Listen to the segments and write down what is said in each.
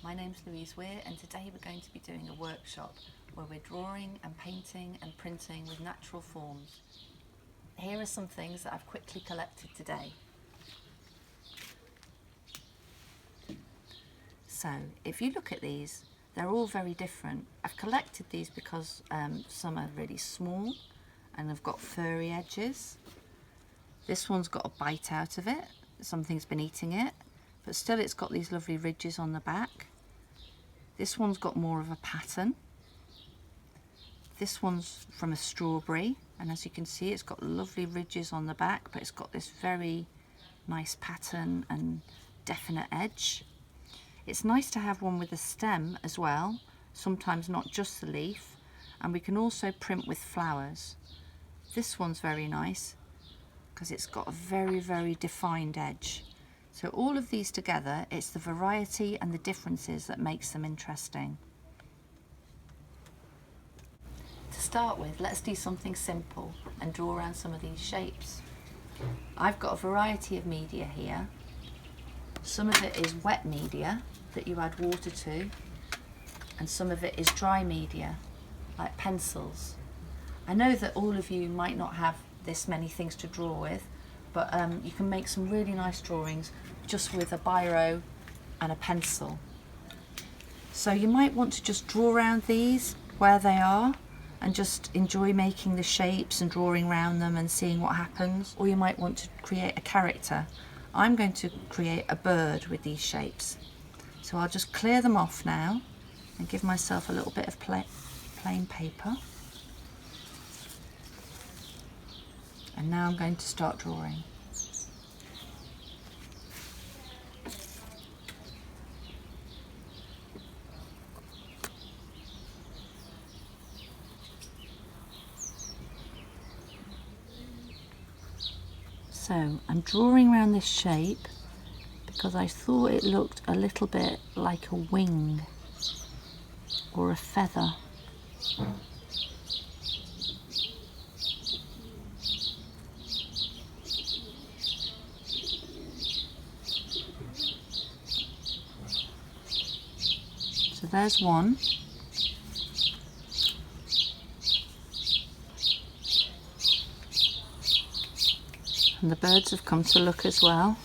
My name's Louise Weir, and today we're going to be doing a workshop where we're drawing and painting and printing with natural forms. Here are some things that I've quickly collected today. So if you look at these, they're all very different. I've collected these because some are really small and have got furry edges. This one's got a bite out of it, something's been eating it, but still it's got these lovely ridges on the back. This one's got more of a pattern. This one's from a strawberry, and as you can see it's got lovely ridges on the back, but it's got this very nice pattern and definite edge. It's nice to have one with a stem as well, sometimes not just the leaf, and we can also print with flowers. This one's very nice because it's got a very defined edge. So all of these together, it's the variety and the differences that makes them interesting. To start with, let's do something simple and draw around some of these shapes. I've got a variety of media here. Some of it is wet media that you add water to, and some of it is dry media, like pencils. I know that all of you might not have this many things to draw with, but you can make some really nice drawings just with a biro and a pencil. So you might want to just draw around these where they are and just enjoy making the shapes and drawing around them and seeing what happens. Or you might want to create a character. I'm going to create a bird with these shapes. So I'll just clear them off now and give myself a little bit of plain paper. And now I'm going to start drawing. So I'm drawing around this shape because I thought it looked a little bit like a wing or a feather. So there's one. And the birds have come to look as well.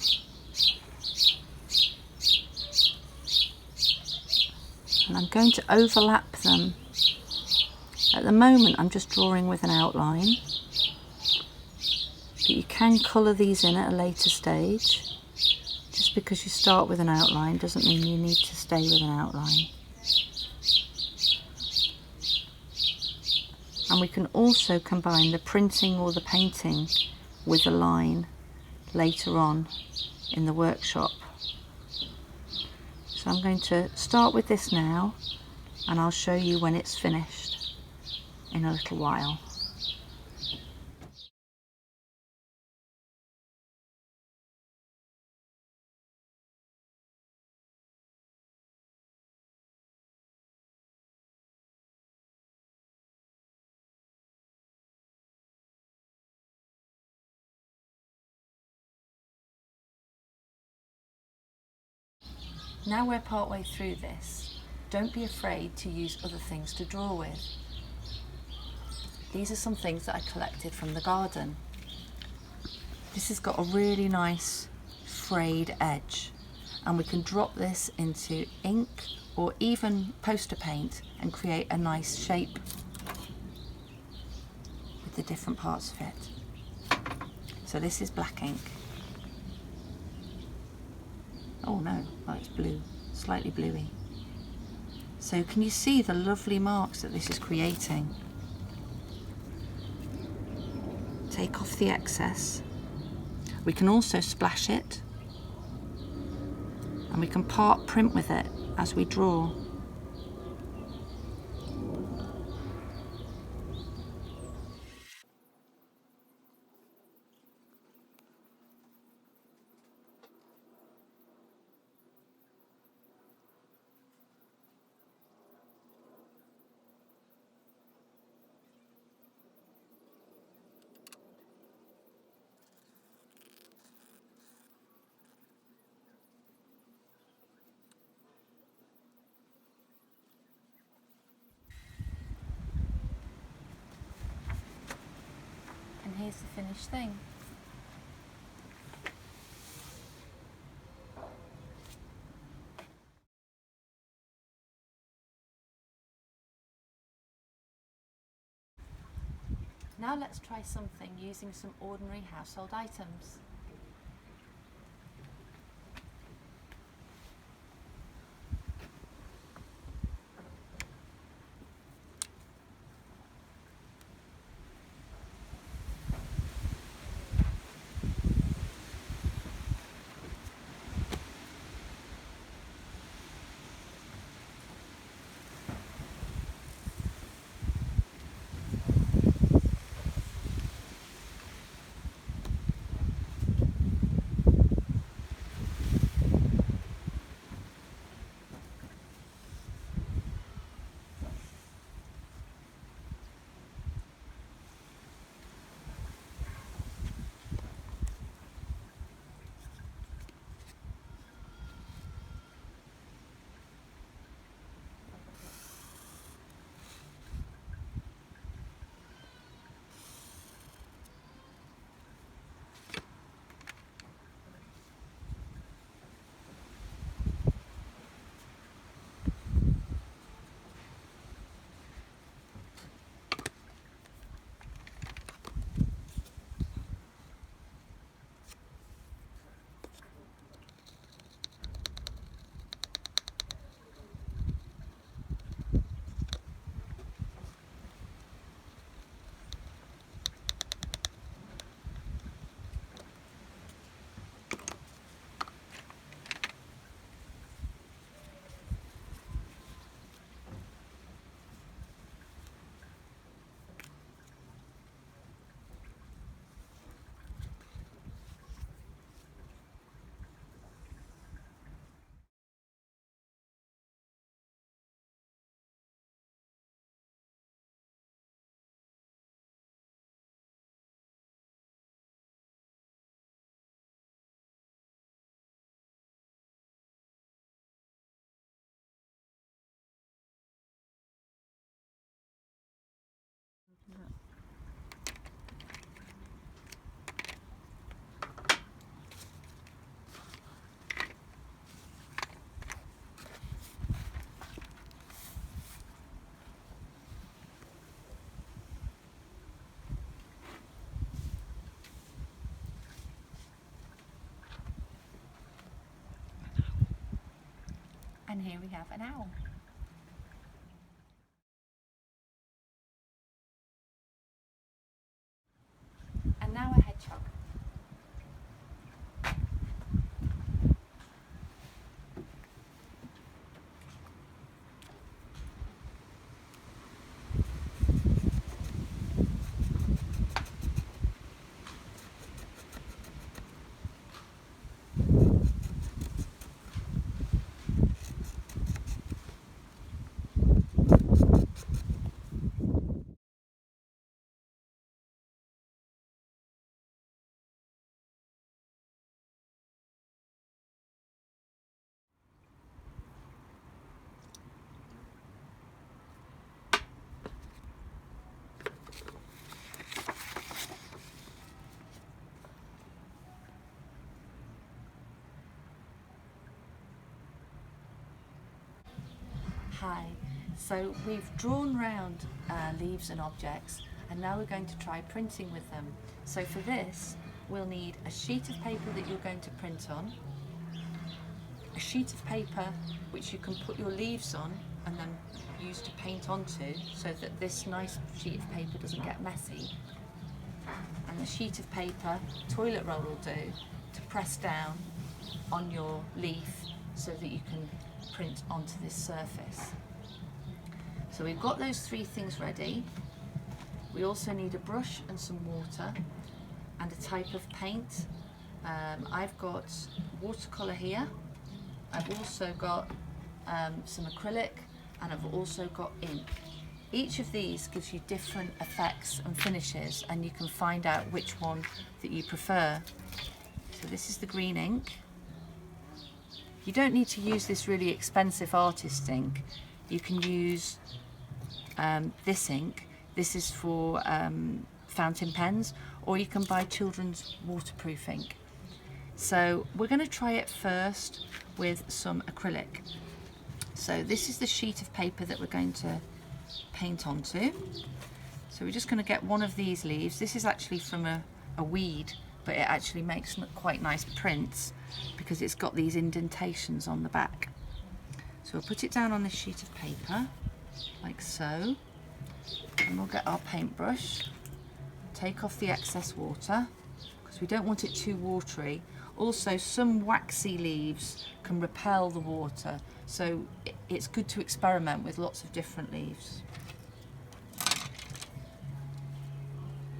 And I'm going to overlap them. At the moment I'm just drawing with an outline, but you can colour these in at a later stage. Just because you start with an outline doesn't mean you need to stay with an outline. And we can also combine the printing or the painting with a line later on in the workshop. So I'm going to start with this now, and I'll show you when it's finished in a little while. Now we're part way through this, don't be afraid to use other things to draw with. These are some things that I collected from the garden. This has got a really nice frayed edge, and we can drop this into ink or even poster paint and create a nice shape with the different parts of it. So this is black ink. Oh no, oh, it's blue, slightly bluey. So can you see the lovely marks that this is creating? Take off the excess. We can also splash it, and we can part print with it as we draw. here's the finished thing. Now let's try something using some ordinary household items. And here we have an owl. And now a hedgehog. Hi, so we've drawn round leaves and objects, and now we're going to try printing with them. So for this we'll need a sheet of paper that you're going to print on, a sheet of paper which you can put your leaves on and then use to paint onto so that this nice sheet of paper doesn't get messy, and a sheet of paper, toilet roll will do, to press down on your leaf so that you can print onto this surface. So we've got those three things ready. We also need a brush and some water and a type of paint. I've got watercolour here. I've also got some acrylic, and I've also got ink. Each of these gives you different effects and finishes, and you can find out which one that you prefer. So this is the green ink. You don't need to use this really expensive artist ink. You can use this ink. This is for fountain pens, or you can buy children's waterproof ink. So we're going to try it first with some acrylic. So this is the sheet of paper that we're going to paint onto. So we're just going to get one of these leaves. This is actually from a weed, but it actually makes quite nice prints because it's got these indentations on the back. So we'll put it down on this sheet of paper, like so, and we'll get our paintbrush, take off the excess water, because we don't want it too watery. Also, some waxy leaves can repel the water, so it's good to experiment with lots of different leaves.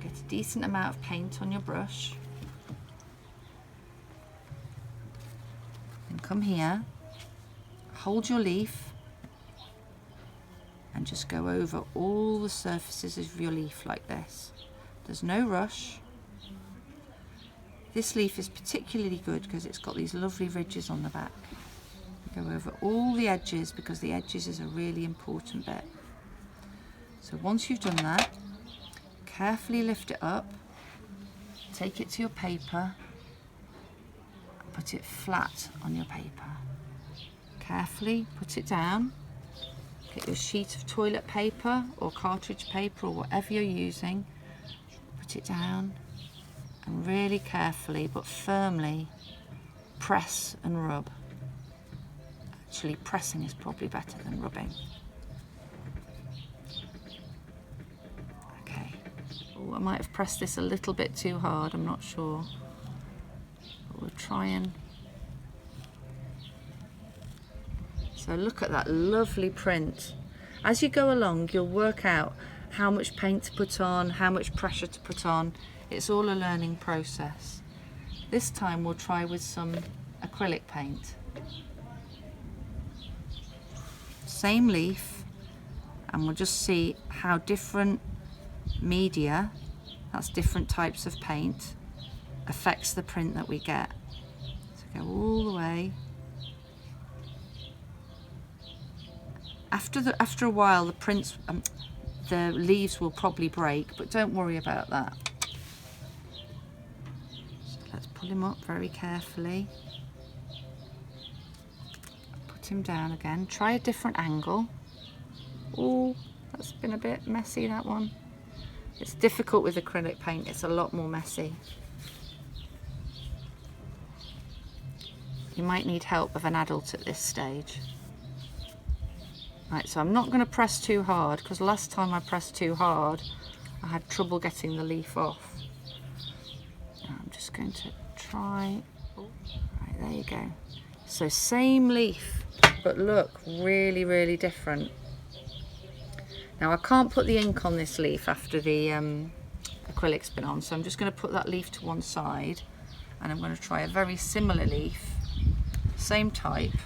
Get a decent amount of paint on your brush. And come here, hold your leaf, and just go over all the surfaces of your leaf like this. There's no rush. This leaf is particularly good because it's got these lovely ridges on the back. Go over all the edges because the edges is a really important bit. So once you've done that, carefully lift it up, take it to your paper, and put it flat on your paper. Carefully put it down. Get your sheet of toilet paper or cartridge paper or whatever you're using, put it down, and really carefully but firmly press and rub. Actually, pressing is probably better than rubbing. Okay. Oh, I might have pressed this a little bit too hard, I'm not sure. But we'll try and... So look at that lovely print. As you go along, you'll work out how much paint to put on, how much pressure to put on. It's all a learning process. This time we'll try with some acrylic paint. Same leaf, and we'll just see how different media, that's different types of paint, affects the print that we get. So go all the way. After a while, the leaves will probably break, but don't worry about that. So let's pull him up very carefully. Put him down again. Try a different angle. Oh, that's been a bit messy, that one. It's difficult with acrylic paint. It's a lot more messy. You might need help of an adult at this stage. Right, so I'm not going to press too hard because last time I pressed too hard I had trouble getting the leaf off. I'm just going to try. Right, there you go. So same leaf, but look, really, really different. Now I can't put the ink on this leaf after the acrylic's been on, so I'm just going to put that leaf to one side, and I'm going to try a very similar leaf, same type,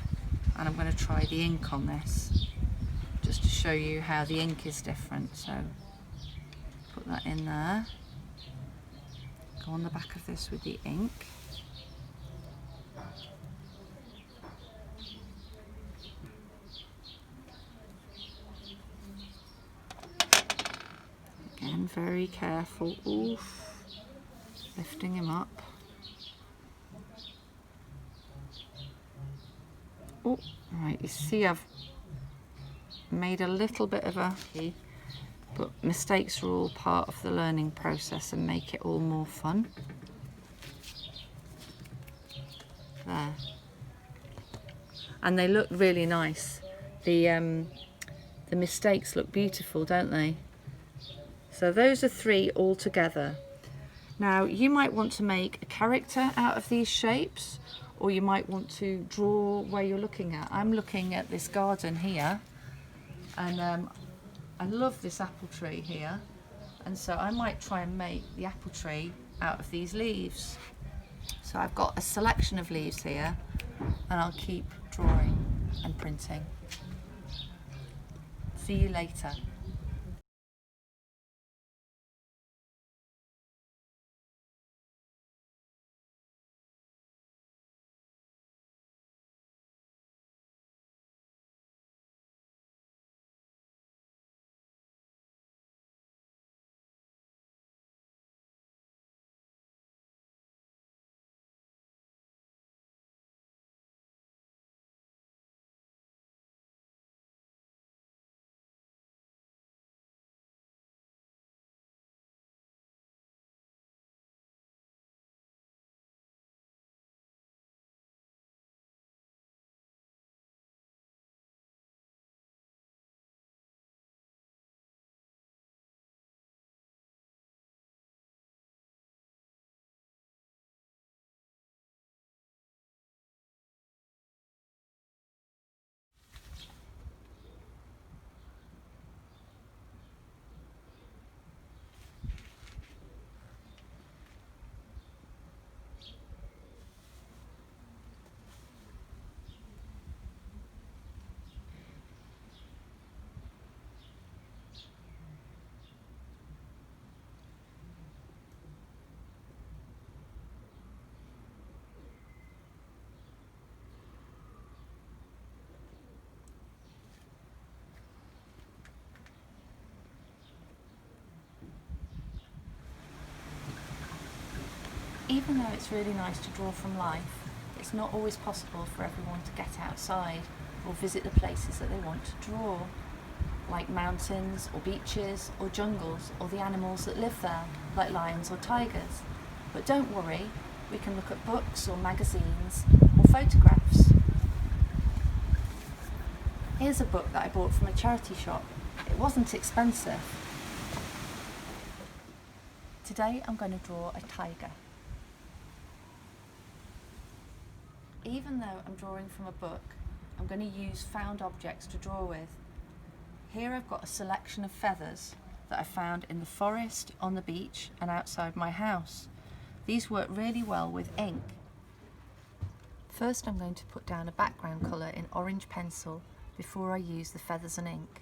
and I'm going to try the ink on this, just to show you how the ink is different. So put that in there, go on the back of this with the ink. Again, very careful. Oof. Lifting him up. Oh, right, you see I've made a little bit of a... But mistakes are all part of the learning process and make it all more fun. There. And they look really nice. The mistakes look beautiful, don't they? So those are 3 all together. Now you might want to make a character out of these shapes, or you might want to draw where you're looking at. I'm looking at this garden here, and I love this apple tree here, and so I might try and make the apple tree out of these leaves. So I've got a selection of leaves here, and I'll keep drawing and printing. See you later. Even though it's really nice to draw from life, it's not always possible for everyone to get outside or visit the places that they want to draw, like mountains or beaches or jungles or the animals that live there, like lions or tigers. But don't worry, we can look at books or magazines or photographs. Here's a book that I bought from a charity shop. It wasn't expensive. Today I'm going to draw a tiger. Even though I'm drawing from a book, I'm going to use found objects to draw with. Here I've got a selection of feathers that I found in the forest, on the beach and outside my house. These work really well with ink. First I'm going to put down a background colour in orange pencil before I use the feathers and ink.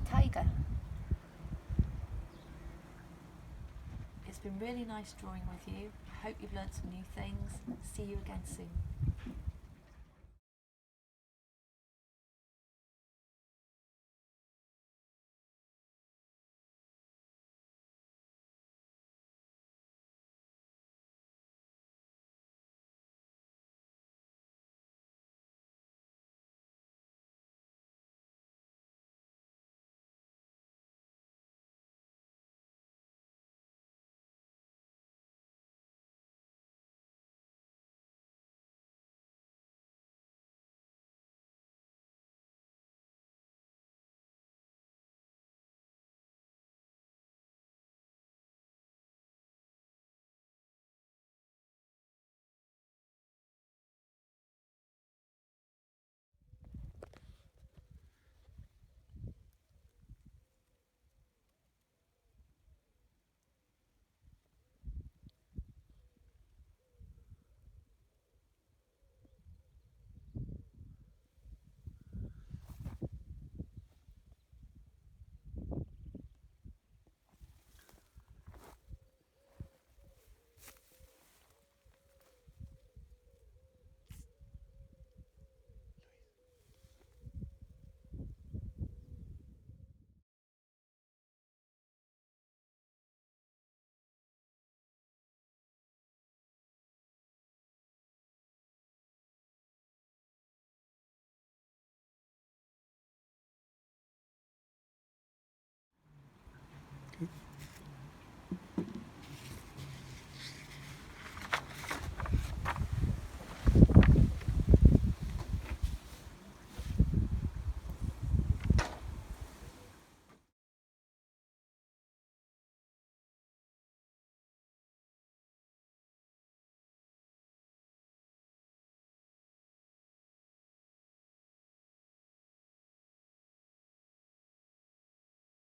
Tiger. It's been really nice drawing with you. I hope you've learned some new things. See you again soon.